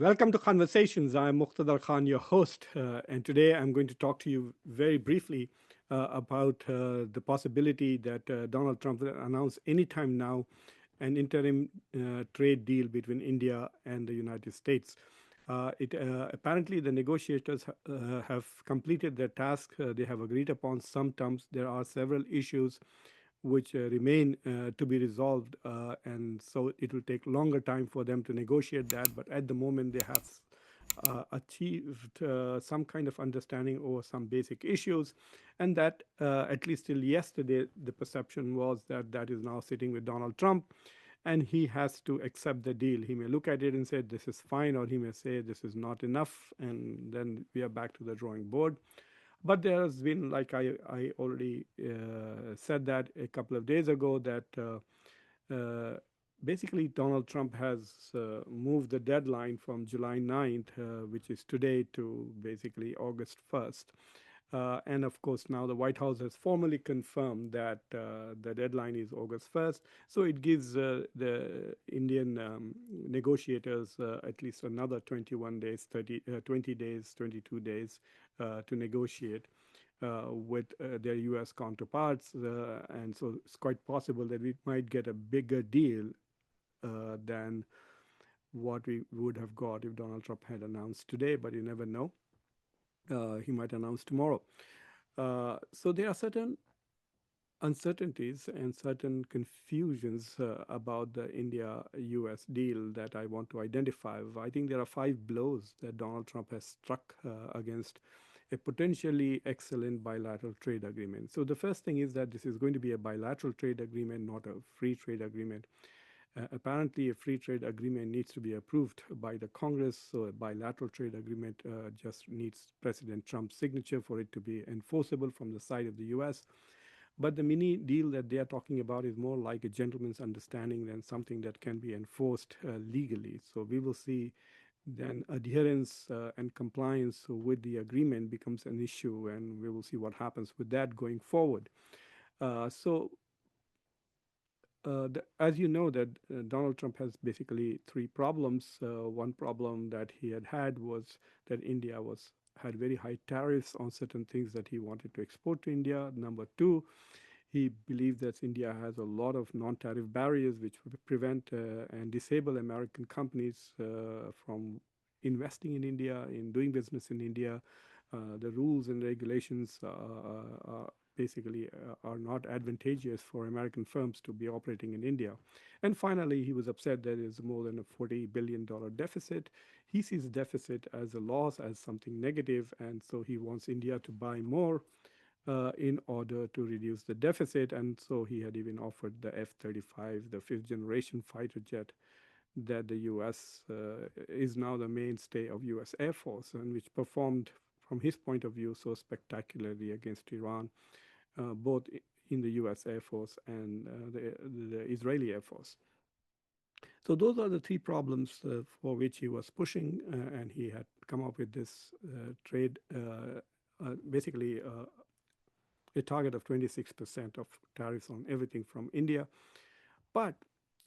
Welcome to Conversations. I'm Muqtadar Khan, your host, and today I'm going to talk to you very briefly about the possibility that Donald Trump will announce anytime now an interim trade deal between India and the United States. Apparently, the negotiators have completed their task. They have agreed upon some terms. There are several issues which remain to be resolved, and so it will take longer time for them to negotiate that. But at the moment, they have achieved some kind of understanding over some basic issues, and that at least till yesterday, the perception was that that is now sitting with Donald Trump, and he has to accept the deal. He may look at it and say this is fine, or he may say this is not enough, and then we are back to the drawing board. But there has been, like I already said that a couple of days ago, that basically Donald Trump has moved the deadline from July 9th, which is today, to basically August 1st. And of course, now the White House has formally confirmed that the deadline is August 1st. So it gives the Indian negotiators at least another 21 days, 20 days, 22 days to negotiate with their US counterparts. And so it's quite possible that we might get a bigger deal than what we would have got if Donald Trump had announced today, but you never know. He might announce tomorrow. So there are certain uncertainties and certain confusions about the India-US deal that I want to identify. I think there are five blows that Donald Trump has struck against a potentially excellent bilateral trade agreement. So the first thing is that this is going to be a bilateral trade agreement, not a free trade agreement. Apparently, a free trade agreement needs to be approved by the Congress, so a bilateral trade agreement just needs President Trump's signature for it to be enforceable from the side of the US. But the mini deal that they are talking about is more like a gentleman's understanding than something that can be enforced legally. So we will see then adherence and compliance with the agreement becomes an issue, and we will see what happens with that going forward. So as you know, that Donald Trump has basically three problems. One problem that he had was that India had very high tariffs on certain things that he wanted to export to India. Number two, he believes that India has a lot of non-tariff barriers which would prevent and disable American companies from investing in India, in doing business in India. The rules and regulations basically are not advantageous for American firms to be operating in India. And finally, he was upset that there is more than a $40 billion deficit. He sees deficit as a loss, as something negative, and so he wants India to buy more in order to reduce the deficit. And so he had even offered the F-35, the fifth generation fighter jet that the US is now the mainstay of US Air Force, and which performed, from his point of view, so spectacularly against Iran, both in the US Air Force and the Israeli Air Force. So those are the three problems for which he was pushing, and he had come up with this trade, basically a target of 26% of tariffs on everything from India. But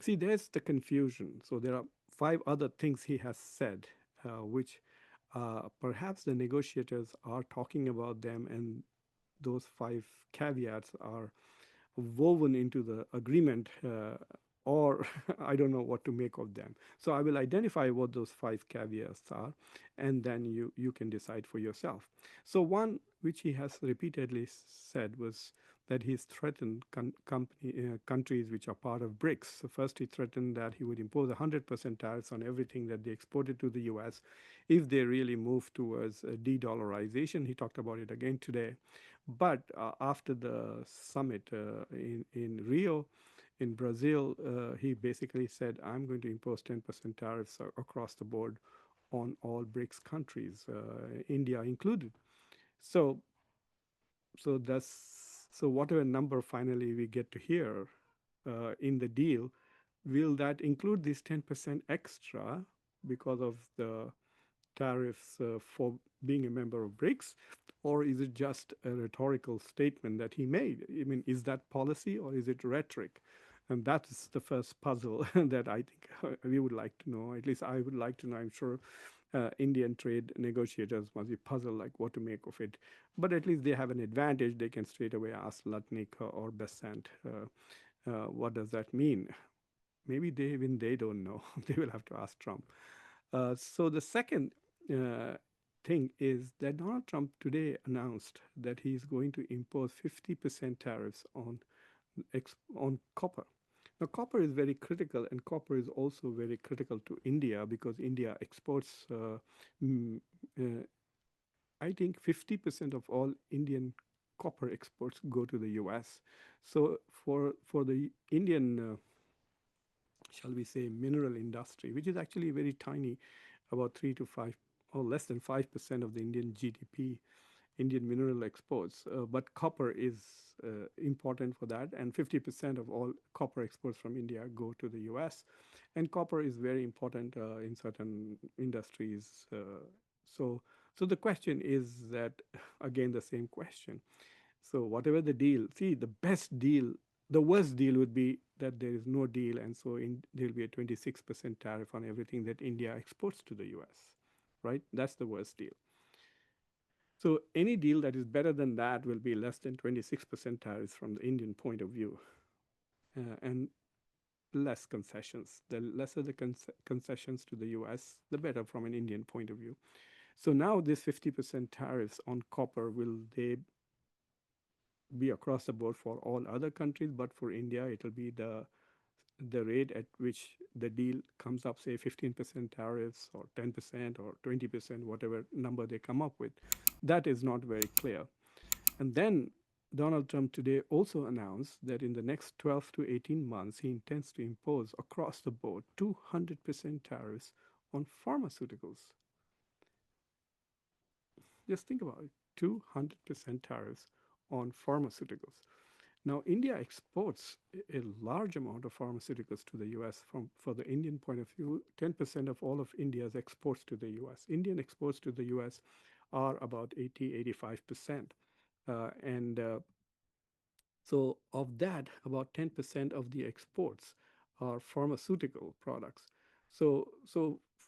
see, there's the confusion. So there are five other things he has said, which perhaps the negotiators are talking about them, and those five caveats are woven into the agreement, or I don't know what to make of them. So I will identify what those five caveats are, and then you can decide for yourself. So one which he has repeatedly said was that he's threatened countries which are part of BRICS. So first, he threatened that he would impose 100% tariffs on everything that they exported to the US if they really move towards de-dollarization. He talked about it again today. But after the summit in Rio, in Brazil, he basically said, I'm going to impose 10% tariffs across the board on all BRICS countries, India included. So, so whatever number finally we get to hear in the deal, will that include this 10% extra because of the tariffs for being a member of BRICS, or is it just a rhetorical statement that he made? I mean, is that policy or is it rhetoric? And that's the first puzzle that I think we would like to know. At least I would like to know. I'm sure Indian trade negotiators must be puzzled like what to make of it. But at least they have an advantage. They can straight away ask Lutnick or Besant, what does that mean? Maybe even they don't know. They will have to ask Trump. So the second uh, thing is that Donald Trump today announced that he's going to impose 50% tariffs on copper. Now, copper is very critical, and copper is also very critical to India because India exports, mm, uh, I think, 50% of all Indian copper exports go to the US. So, for the Indian, shall we say, mineral industry, which is actually very tiny, about 3 to 5 or less than 5% of the Indian GDP, Indian mineral exports, but copper is important for that, and 50% of all copper exports from India go to the US, and copper is very important in certain industries. So, so the question is that again the same question. So whatever the deal, see the best deal, the worst deal would be that there is no deal, and so there'll be a 26% tariff on everything that India exports to the US, right? That's the worst deal. So any deal that is better than that will be less than 26% tariffs from the Indian point of view, and less concessions. The lesser the concessions to the US, the better from an Indian point of view. So now this 50% tariffs on copper, will they be across the board for all other countries, but for India, it'll be the rate at which the deal comes up, say 15% tariffs or 10% or 20%, whatever number they come up with. That is not very clear. And then Donald Trump today also announced that in the next 12 to 18 months, he intends to impose across the board 200% tariffs on pharmaceuticals. Just think about it, 200% tariffs on pharmaceuticals. Now, India exports a large amount of pharmaceuticals to the US. For the Indian point of view, 10% of all of India's exports to the US. Indian exports to the US are about 85%. And so, of that, about 10% of the exports are pharmaceutical products. So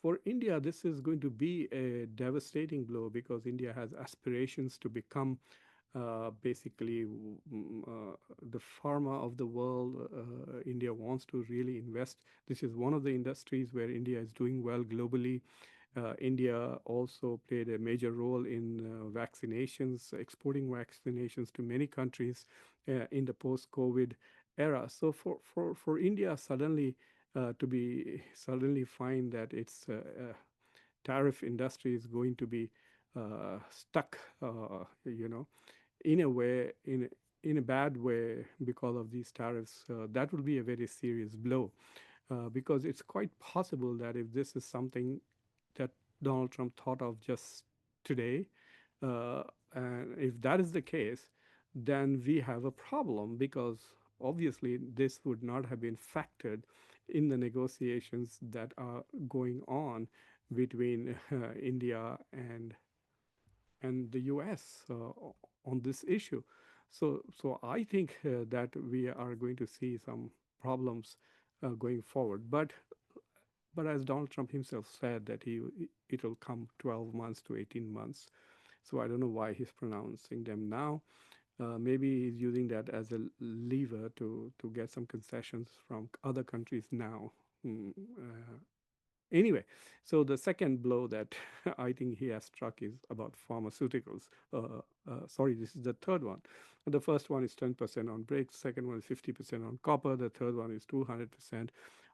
for India, this is going to be a devastating blow because India has aspirations to become basically the pharma of the world. India wants to really invest. This is one of the industries where India is doing well globally. India also played a major role in vaccinations, exporting vaccinations to many countries in the post-COVID era. So for India suddenly to be suddenly find that its tariff industry is going to be stuck, in a way, in a bad way because of these tariffs, that will be a very serious blow. Because it's quite possible that if this is something that Donald Trump thought of just today, uh, and if that is the case, then we have a problem because obviously this would not have been factored in the negotiations that are going on between India and the US on this issue. So I think that we are going to see some problems going forward. But as Donald Trump himself said that it'll come 12 months to 18 months. So I don't know why he's pronouncing them now. Maybe he's using that as a lever to get some concessions from other countries now. Anyway, so the second blow that I think he has struck is about pharmaceuticals. Sorry, this is the third one. The first one is 10% on bricks, second one is 50% on copper, the third one is 200%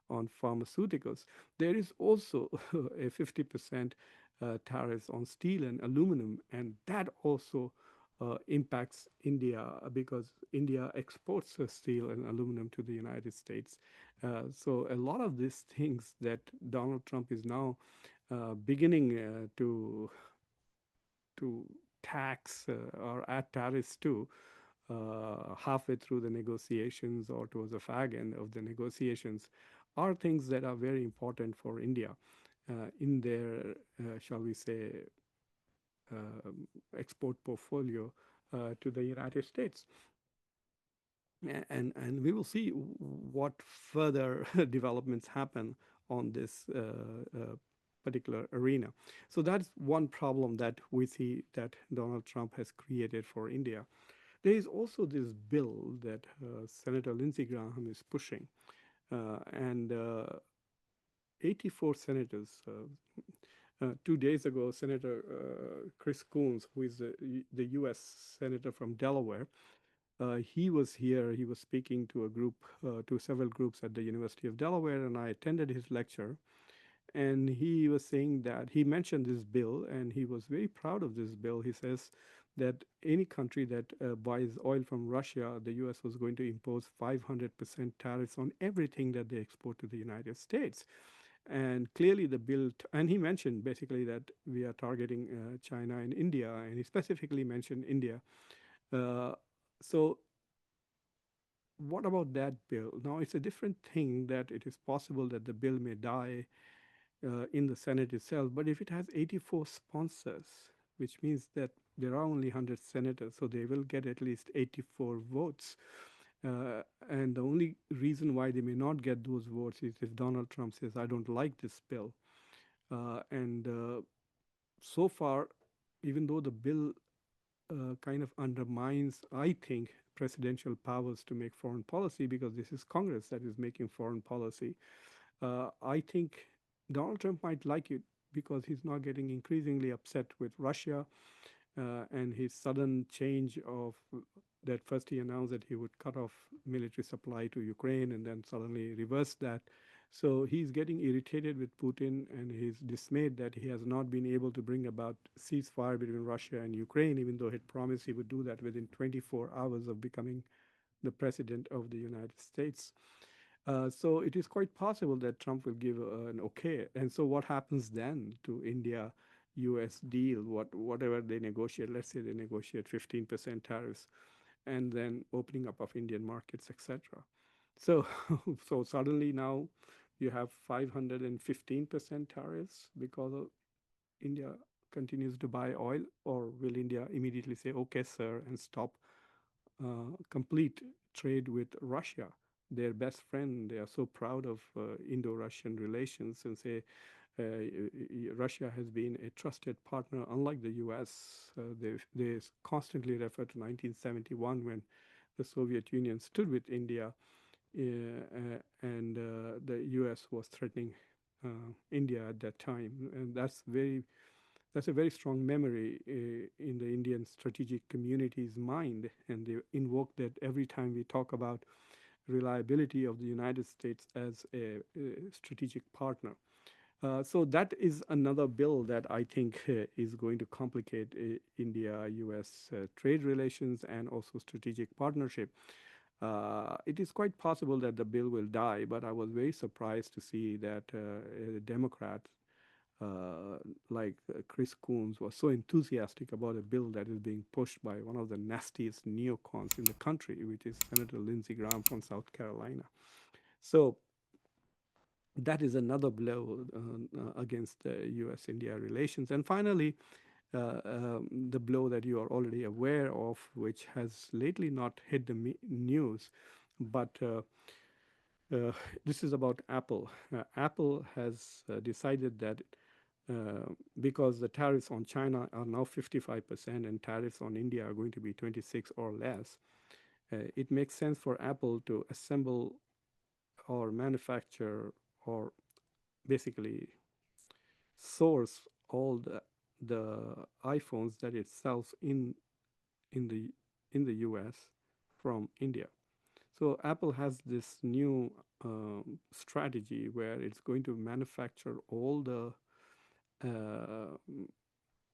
on pharmaceuticals. There is also a 50% tariffs on steel and aluminum, and that also impacts India because India exports steel and aluminum to the United States. So a lot of these things that Donald Trump is now beginning to tax or add tariffs to halfway through the negotiations or towards the fag end of the negotiations are things that are very important for India in their, shall we say, export portfolio to the United States. and we will see what further developments happen on this particular arena. So that's one problem that we see that Donald Trump has created for India. There is also this bill that Senator Lindsey Graham is pushing, and 84 senators. 2 days ago, Senator Chris Coons, who is the U.S. senator from Delaware, he was here. He was speaking to a group, to several groups at the University of Delaware, and I attended his lecture. And he was saying that he mentioned this bill, and he was very proud of this bill. He says that any country that buys oil from Russia, the U.S. was going to impose 500% tariffs on everything that they export to the United States. And clearly, the bill, and he mentioned basically that we are targeting China and India, and he specifically mentioned India. Uh, so what about that bill? Now, it's a different thing that it is possible that the bill may die in the Senate itself, but if it has 84 sponsors, which means that there are only 100 senators, so they will get at least 84 votes. And the only reason why they may not get those votes is if Donald Trump says, I don't like this bill. And so far, even though the bill kind of undermines, I think, presidential powers to make foreign policy, because this is Congress that is making foreign policy. I think Donald Trump might like it because he's now getting increasingly upset with Russia, and his sudden change of that. First he announced that he would cut off military supply to Ukraine and then suddenly reversed that. So he's getting irritated with Putin, and he's dismayed that he has not been able to bring about ceasefire between Russia and Ukraine, even though he had promised he would do that within 24 hours of becoming the president of the United States. So it is quite possible that Trump will give an okay. And so what happens then to India US deal, whatever they negotiate? Let's say they negotiate 15% tariffs and then opening up of Indian markets, etc. So so suddenly now you have 515% tariffs because of India continues to buy oil, or will India immediately say, okay, sir, and stop complete trade with Russia, their best friend? They are so proud of Indo-Russian relations, and say Russia has been a trusted partner, unlike the U.S. They constantly refer to 1971 when the Soviet Union stood with India, and the U.S. was threatening India at that time, and that's a very strong memory in the Indian strategic community's mind, and they invoke that every time we talk about reliability of the United States as a strategic partner. So that is another bill that I think is going to complicate India-US trade relations and also strategic partnership. It is quite possible that the bill will die, but I was very surprised to see that a Democrat like Chris Coons was so enthusiastic about a bill that is being pushed by one of the nastiest neocons in the country, which is Senator Lindsey Graham from South Carolina. So that is another blow against US-India relations. And finally, the blow that you are already aware of, which has lately not hit the news, but this is about Apple. Apple has decided that because the tariffs on China are now 55% and tariffs on India are going to be 26 or less, it makes sense for Apple to assemble or manufacture or basically source all the iPhones that it sells in the in the US from India. So Apple has this new strategy where it's going to manufacture all uh,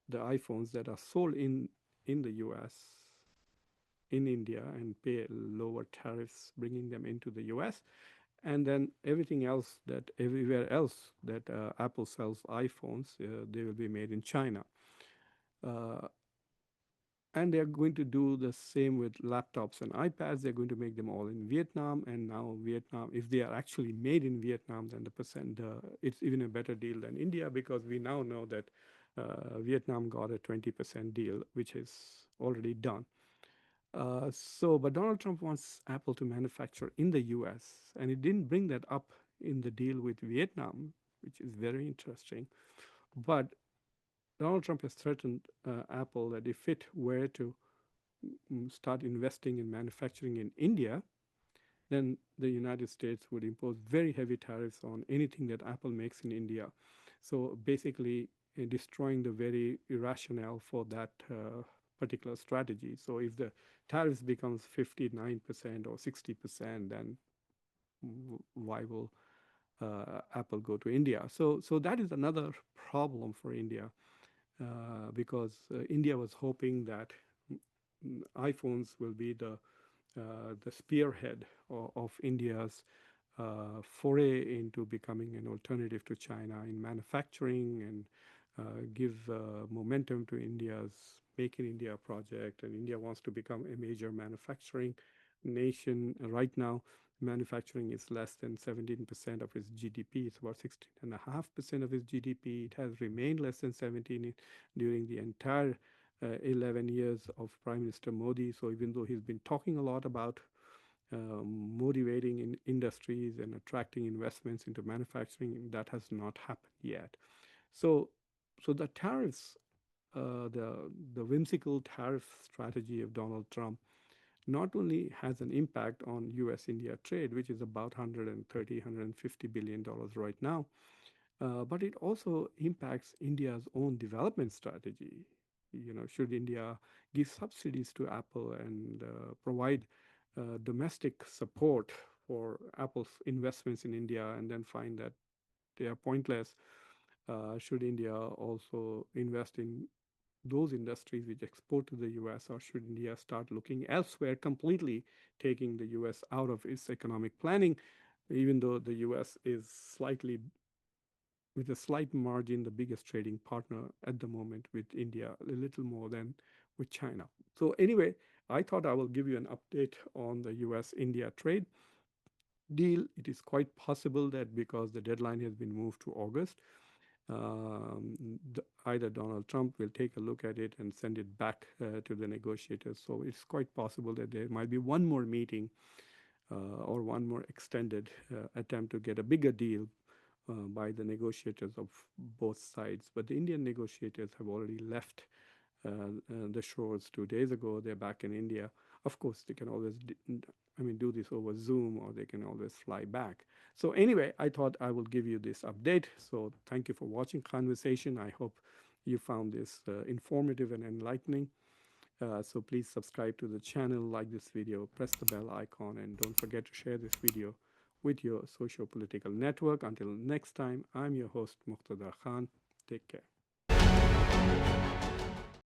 the iPhones that are sold in the US in India and pay lower tariffs, bringing them into the US, and then everything else that everywhere else that Apple sells iPhones, they will be made in China. Uh, and they're going to do the same with laptops and iPads. They're going to make them all in Vietnam, and now Vietnam, if they are actually made in Vietnam, then the percent it's even a better deal than India, because we now know that Vietnam got a 20% deal, which is already done. But Donald Trump wants Apple to manufacture in the US, and he didn't bring that up in the deal with Vietnam, which is very interesting. But Donald Trump has threatened Apple that if it were to start investing in manufacturing in India, then the United States would impose very heavy tariffs on anything that Apple makes in India. So basically, destroying the very rationale for that particular strategy. So if the tariffs becomes 59% or 60%, then why will Apple go to India? So that is another problem for India because India was hoping that iPhones will be the spearhead of India's foray into becoming an alternative to China in manufacturing and give momentum to India's Make in India project. And India wants to become a major manufacturing nation. Right now, manufacturing is less than 17% of its GDP. It's about 16.5% of its GDP. It has remained less than 17 during the entire 11 years of Prime Minister Modi. So even though he's been talking a lot about motivating in industries and attracting investments into manufacturing, that has not happened yet. So, so the tariffs, the whimsical tariff strategy of Donald Trump not only has an impact on US-India trade, which is about 130, $150 billion right now, but it also impacts India's own development strategy. Should India give subsidies to Apple and provide domestic support for Apple's investments in India and then find that they are pointless? Should India also invest in those industries which export to the US, or should India start looking elsewhere, completely taking the US out of its economic planning, even though the US is slightly, with a slight margin, the biggest trading partner at the moment with India, a little more than with China. So anyway, I thought I will give you an update on the US-India trade deal. It is quite possible that because the deadline has been moved to August, either Donald Trump will take a look at it and send it back to the negotiators. So it's quite possible that there might be one more meeting or one more extended attempt to get a bigger deal by the negotiators of both sides. But the Indian negotiators have already left the shores 2 days ago. They're back in India. Of course, they can always do this over Zoom, or they can always fly back. So anyway, I thought I will give you this update. So thank you for watching Conversation. I hope you found this informative and enlightening. So please subscribe to the channel, like this video, press the bell icon, and don't forget to share this video with your socio-political network. Until next time, I'm your host, Muqtada Khan. Take care.